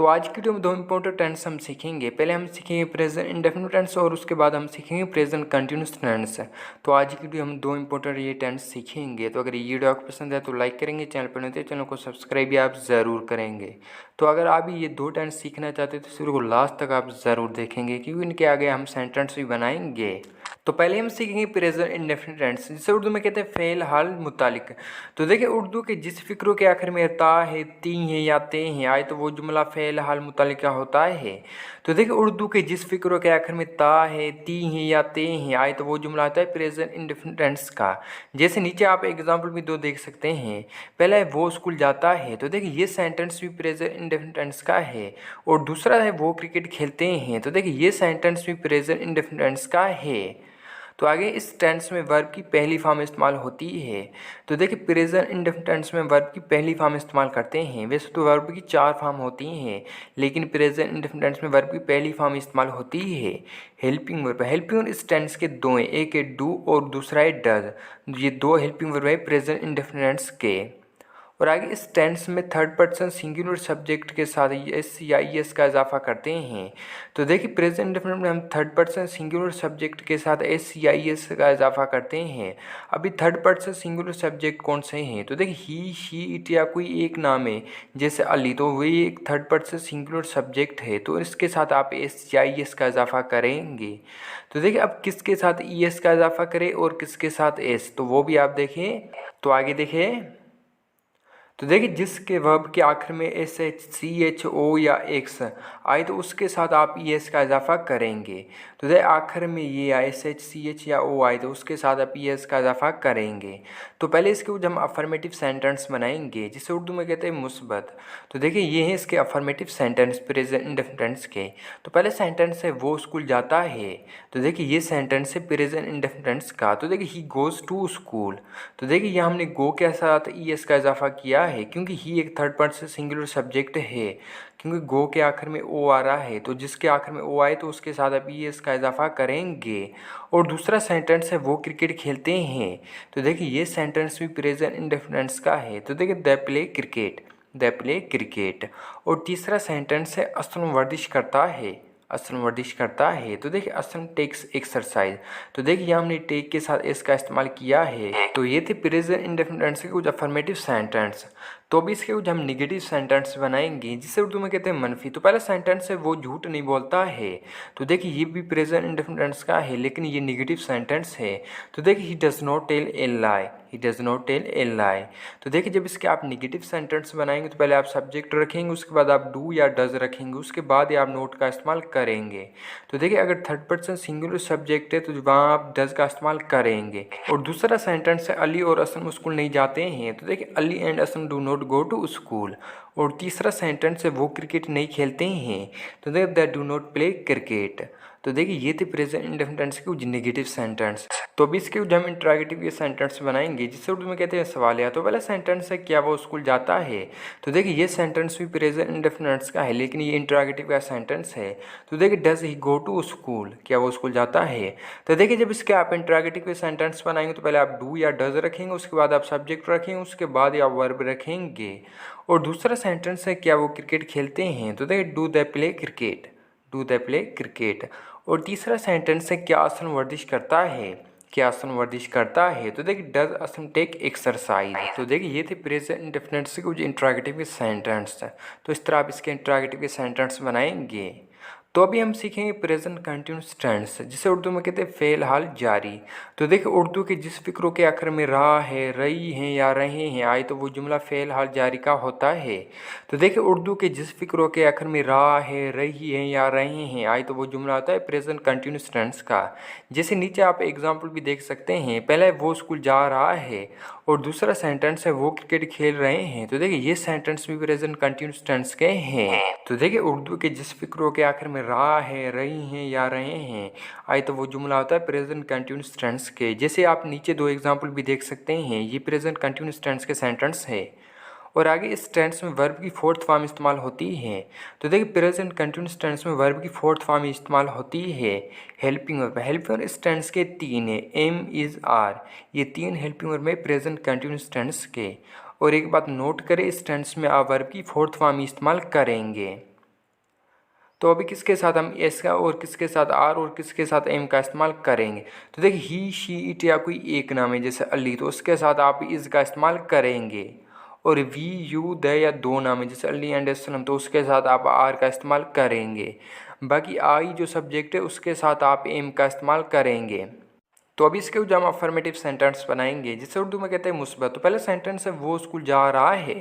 तो आज की वीडियो में दो इंपॉर्टेंट टेंस हम सीखेंगे। पहले हम सीखेंगे प्रेजेंट इंडेफिनिट टेंस और उसके बाद हम सीखेंगे प्रेजेंट कंटिन्यूअस टेंस। तो आज की वीडियो हम दो इंपॉर्टेंट ये टेंस सीखेंगे। तो अगर ये वीडियो आपको पसंद है तो लाइक करेंगे, चैनल पर नए तो चैनल को सब्सक्राइब भी आप ज़रूर करेंगे। तो अगर आप ये दो टेंस सीखना चाहते हैं तो इस वीडियो को लास्ट तक आप ज़रूर देखेंगे, क्योंकि इनके आगे हम सेंटेंस भी बनाएंगे। तो पहले हम सीखेंगे प्रेजेंट इंडेफिनिट टेंस, जिसे उर्दू में कहते हैं फ़ेल हाल मुतालिक। तो देखिए, उर्दू के जिस फिक्रों के आखिर में ता है, ती है या ते हैं आए तो वो जुमला फ़ेल हाल मुतालिक का होता है। तो देखिए, उर्दू के जिस फिक्रों के आखिर में ता है, ती है या ते हैं आए तो वो जुमला आता है प्रेजेंट इंडेफिनिट टेंस का। जैसे नीचे आप एग्जाम्पल भी दो देख सकते हैं। पहला है वो स्कूल जाता है, तो देखिए ये सेंटेंस भी प्रेजेंट इंडेफिनिट टेंस का है। और दूसरा है वो क्रिकेट खेलते हैं, तो देखिए ये सेंटेंस भी प्रेजेंट इंडेफिनिट टेंस का है। तो आगे इस टेंस में वर्ब की पहली फॉर्म इस्तेमाल होती है। तो देखिए, प्रेजेंट इंडेफिनिट टेंस में वर्ब की पहली फॉर्म इस्तेमाल करते हैं। वैसे तो वर्ब की चार फॉर्म होती हैं, लेकिन प्रेजेंट इंडेफिनिट टेंस में वर्ब की पहली फॉर्म इस्तेमाल होती है हेल्पिंग वर्ब। हेल्पिंग वर्ब इस टेंस के दो हैं, एक है डू और दूसरा है डज। ये दो हेल्पिंग वर्ब है प्रेजेंट इंडेफिनिट टेंस के। और आगे इस टेंस में थर्ड पर्सन सिंगुलर सब्जेक्ट के साथ एस या एस का इजाफा करते हैं। तो देखिए, प्रेजेंट इंडेफिनिट में हम थर्ड पर्सन सिंगुलर सब्जेक्ट के साथ एस या एस का इजाफा करते हैं। अभी थर्ड पर्सन सिंगुलर सब्जेक्ट कौन से हैं? तो देखिए, ही, शी, इट या कोई एक नाम है जैसे अली, तो वही एक थर्ड पर्सन सिंगुलर सब्जेक्ट है, तो इसके साथ आप एस या एस का इजाफा करेंगे। तो देखिए, अब किसके साथ ई एस का इजाफा करें और किसके साथ एस, तो वो भी आप देखें। तो आगे देखें, तो देखिए जिसके वर्ब के आखिर में S H C H O या एक्स आए तो उसके साथ आप ई एस का इजाफा करेंगे। तो देखिए आखिर में ये आए एस एच सी एच या ओ आए तो उसके साथ आप ई एस का इजाफा करेंगे। तो पहले इसके ऊपर हम अफर्मेटिव सेंटेंस बनाएंगे, जिसे उर्दू में कहते हैं मुस्बत। तो देखिए ये हैं इसके affirmative sentence present indefinite tense के। तो पहले सेंटेंस है वो स्कूल जाता है, तो देखिए ये सेंटेंस है प्रेजेंट इंडेफिनिट टेंस का। तो देखिए ही गोज़ टू स्कूल, तो देखिए यहाँ हमने गो के साथ ई एस का इजाफा किया है, क्योंकि ही एक थर्ड पर्सन सिंगुलर सब्जेक्ट है। क्योंकि गो के आखिर में ओ आ रहा है, तो जिसके आखिर में ओ आए तो उसके साथ आप ई एस का इजाफा करेंगे। और दूसरा सेंटेंस है वो क्रिकेट खेलते हैं, तो देखिए ये सेंटेंस भी प्रेजेंट इंडेफिनिट का है। तो देखिए the play cricket, the play cricket. और तीसरा सेंटेंस है असलम वर्जिश करता है, असलम वर्जिश करता है। तो देखिए असलम टेक्स एक्सरसाइज, तो देखिए यहाँ हमने टेक के साथ इसका इस्तेमाल किया है। तो ये थे प्रेजेंट इंडेफिनिट टेंस के कुछ अफर्मेटिव सेंटेंस। तो अभी इसके कुछ हम निगेटिव सेंटेंस बनाएंगे, जिसे उर्दू में कहते हैं मनफी। तो पहला सेंटेंस है वो झूठ नहीं बोलता है, तो देखिए ये भी प्रेजेंट इंडेफिनिट टेंस का है, लेकिन ये निगेटिव सेंटेंस है। तो देखिए he does not tell a lie, he does not tell a lie. तो देखिए जब इसके आप निगेटिव सेंटेंस बनाएंगे तो पहले आप सब्जेक्ट रखेंगे, उसके बाद आप डू या डज रखेंगे, उसके बाद ही आप नोट का इस्तेमाल करेंगे। तो देखिए अगर थर्ड पर्सन सिंगुलर सब्जेक्ट है तो वहाँ आप डज का इस्तेमाल करेंगे। और दूसरा सेंटेंस है अली और असलम स्कूल नहीं जाते हैं, तो देखिए Ali and Aslam do not go to school. और तीसरा सेंटेंस है वो क्रिकेट नहीं खेलते हैं, तो देखिए they do not play cricket. तो देखिए ये थे प्रेजेंट इंडेफिनिट टेंस के कुछ नेगेटिव सेंटेंस। तो अभी इसके कुछ हम इंट्रोगेटिव ये सेंटेंस बनाएंगे, जिसे उर्दू में कहते हैं सवालिया। तो पहला सेंटेंस है क्या वो स्कूल जाता है, तो देखिए ये सेंटेंस भी प्रेजेंट इंडेफिनिट टेंस का है, लेकिन ये इंट्रोगेटिव का सेंटेंस है। तो देखिए does he go to school, क्या वो स्कूल जाता है। तो देखिए जब इसके आप इंट्रोगेटिव के सेंटेंस बनाएंगे तो पहले आप डू या डज रखेंगे, उसके बाद आप सब्जेक्ट रखेंगे, उसके बाद आप वर्ब रखेंगे। और दूसरा सेंटेंस है क्या वो क्रिकेट खेलते हैं, तो देखिए do they play cricket, do they play cricket. और तीसरा सेंटेंस है क्या असलम वर्जिश करता है, क्या असलम वर्जिश करता है, तो देखिए डज असलम टेक एक्सरसाइज। तो देखिए ये थे प्रेजेंट इंडेफिनिट से कुछ इंट्रोगेटिव के सेंटेंस। तो इस तरह आप इसके इंट्रोगेटिव के सेंटेंस बनाएंगे। तो अभी हम सीखेंगे प्रेजेंट कंटिन्यूस टेंस, जिसे उर्दू में कहते हैं फ़ेल हाल जारी। तो देखिए उर्दू के जिस फिक्रों के आखिर में रहा है, रही हैं या रहे हैं आए तो वो जुमला फ़ेल हाल जारी का होता है। तो देखिए उर्दू के जिस फिक्रों के आखिर में रहा है, रही हैं या रहे हैं आए तो वो जुमला होता है प्रेजेंट कंटिन्यूस टेंस का। जैसे नीचे आप एग्जाम्पल भी देख सकते हैं। पहला है वो स्कूल जा रहा है, और दूसरा सेंटेंस है वो क्रिकेट खेल रहे हैं, तो देखिए ये सेंटेंस भी प्रेजेंट कंटिन्यूस टेंस के हैं। तो देखिए उर्दू के जिस फिक्रों के आखिर में रहा है, रही हैं या रहे हैं आए तो वो जुमला होता है प्रेजेंट कंटिन्यूस टेंस के। जैसे आप नीचे दो एग्जाम्पल भी देख सकते हैं, ये प्रेजेंट कंटिन्यूस टेंस के सेंटेंस है। और आगे इस टेंस में वर्ब की फोर्थ फॉर्म इस्तेमाल होती है। तो देखिए प्रेजेंट कंटिन्यूस टेंस में वर्ब की फोर्थ फॉर्म इस्तेमाल होती है हेल्पिंग वर्ब। हेल्पिंग वर्ब इस टेंस के तीन है, एम, इज़, आर। ये तीन हेल्पिंग वर्ब में प्रेजेंट कंटिन्यूस टेंस के। और एक बात नोट करें, इस टेंस में आप वर्ब की फोर्थ फॉर्म इस्तेमाल करेंगे। तो अभी किसके साथ हम एस का और किसके साथ आर और किसके साथ एम का इस्तेमाल करेंगे। तो देखिए ही शी इट या कोई एक नाम है जैसे अली, तो उसके साथ आप इज़ का इस्तेमाल करेंगे। और वी यू द या दो नाम है जैसे अली एंड असलम, तो उसके साथ आप आर का इस्तेमाल करेंगे। बाकी आई जो सब्जेक्ट है उसके साथ आप एम का इस्तेमाल करेंगे। तो अभी इसके जो हम अफर्मेटिव सेंटेंस बनाएंगे जिसे उर्दू में कहते हैं मुस्बत। तो पहला सेंटेंस है वो स्कूल जा रहा है।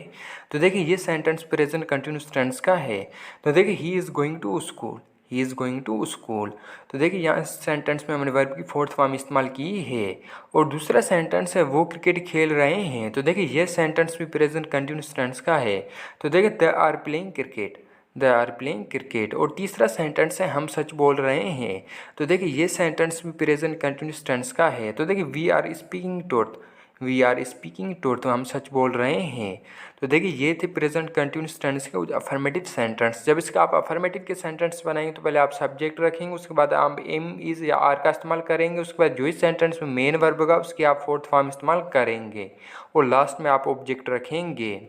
तो देखिए ये सेंटेंस प्रेजेंट कंटिन्यूस टेंस का है। तो देखिए he is going to school, he is going to school. तो देखिए यहाँ इस सेंटेंस में हमने वर्ब की फोर्थ फॉर्म इस्तेमाल की है। और दूसरा सेंटेंस है वो क्रिकेट खेल रहे हैं। तो देखिए ये सेंटेंस भी प्रेजेंट कंटिन्यूस टेंस का है। तो देखिए they are playing cricket, they are playing cricket. और तीसरा सेंटेंस है हम सच बोल रहे हैं। तो देखिए ये सेंटेंस भी प्रेजेंट कंटिन्यूस टेंस का है। तो देखिए we are speaking truth, we are speaking truth, तो हम सच बोल रहे हैं। तो देखिए ये थे प्रेजेंट कंटिन्यूस टेंस के अफर्मेटिव सेंटेंस। जब इसका आप अफर्मेटिव के सेंटेंस बनाएंगे तो पहले आप सब्जेक्ट रखेंगे, उसके बाद आप एम इज़ या आर का इस्तेमाल करेंगे, उसके बाद जो इस सेंटेंस में मेन वर्ब होगा उसकी आप फोर्थ फॉर्म इस्तेमाल करेंगे और लास्ट में आप ऑब्जेक्ट रखेंगे।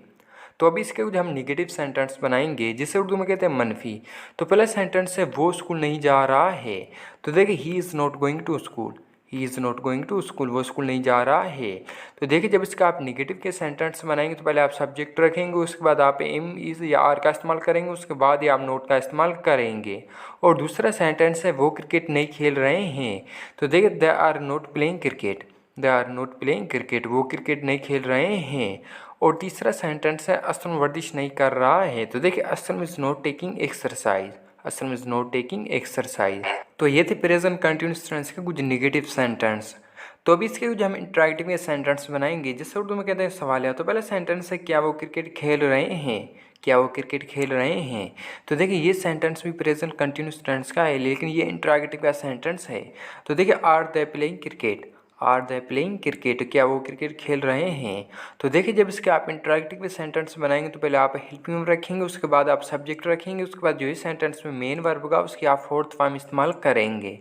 तो अभी इसके जो हम निगेटिव सेंटेंस बनाएंगे जिसे उर्दू में कहते हैं मनफी। तो पहला सेंटेंस है वो स्कूल नहीं जा रहा है। तो देखिए he is not going to school, he is not going to school, वो स्कूल नहीं जा रहा है। तो देखिए जब इसका आप निगेटिव के सेंटेंस बनाएंगे तो पहले आप सब्जेक्ट रखेंगे, उसके बाद आप एम इज़ या आर का इस्तेमाल करेंगे, उसके बाद ही आप नोट का इस्तेमाल करेंगे। और दूसरा सेंटेंस है वो क्रिकेट नहीं खेल रहे हैं। तो देखिए they are not playing cricket, they are not playing cricket, वो क्रिकेट नहीं खेल रहे हैं। और तीसरा सेंटेंस है असलम वर्जिश नहीं कर रहा है। तो देखिए Aslam is not taking exercise, Aslam is not taking exercise. तो ये थे प्रेजेंट कंटिन्यूस टेंस के कुछ निगेटिव सेंटेंस। तो अभी इसके जो हम इंटरेक्टिव सेंटेंस बनाएंगे जिससे उर्दू में कहते हैं सवालिया। तो पहला सेंटेंस है क्या वो क्रिकेट खेल रहे हैं, क्या वो क्रिकेट खेल रहे हैं। तो देखिए ये सेंटेंस भी प्रेजेंट कंटिन्यूस टेंस का है लेकिन ये इंटरेक्टिव का सेंटेंस है। तो देखिए are they playing cricket, are they playing cricket, क्या वो क्रिकेट खेल रहे हैं। तो देखिए जब इसके आप इंटरेक्टिव सेंटेंस बनाएंगे तो पहले आप हेल्पिंग रखेंगे, उसके बाद आप सब्जेक्ट रखेंगे, उसके बाद जो इस सेंटेंस में मेन वर्ब होगा उसकी आप फोर्थ फॉर्म इस्तेमाल करेंगे।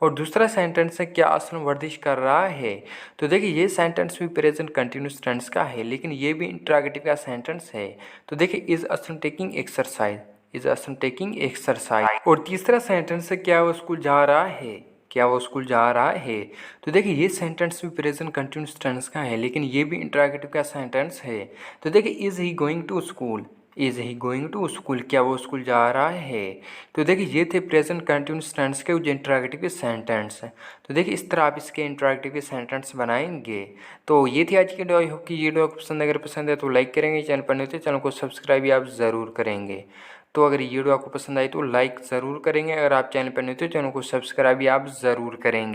और दूसरा सेंटेंस है क्या असलम वर्जिश कर रहा है। तो देखिए ये सेंटेंस भी प्रेजेंट कंटिन्यूस टेंस का है लेकिन ये भी इंटरेक्टिव का सेंटेंस है। तो देखिए is Aslam taking exercise, is Aslam taking exercise. और तीसरा सेंटेंस है क्या वो स्कूल जा रहा है, क्या वो स्कूल जा रहा है। तो देखिए ये सेंटेंस भी प्रेजेंट कंटिन्यूस टेंस का है लेकिन ये भी इंटरेक्टिव का सेंटेंस है। तो देखिए is he going to school, is he going to school, क्या वो स्कूल जा रहा है। तो देखिए ये थे प्रेजेंट कंटिन्यूस टेंस के जो इंटरेक्टिव के सेंटेंस हैं। तो देखिए इस तरह आप इसके इंटरेक्टिव के सेंटेंस बनाएंगे। तो ये थी आज की वीडियो। आई होप कि ये वीडियो आपको पसंद, अगर पसंद है तो लाइक करेंगे, चैनल पर नहीं तो चैनल को सब्सक्राइब भी आप ज़रूर करेंगे। तो अगर ये वीडियो आपको पसंद आई तो लाइक ज़रूर करेंगे, अगर आप चैनल पर नहीं तो चैनल को सब्सक्राइब भी आप ज़रूर करेंगे।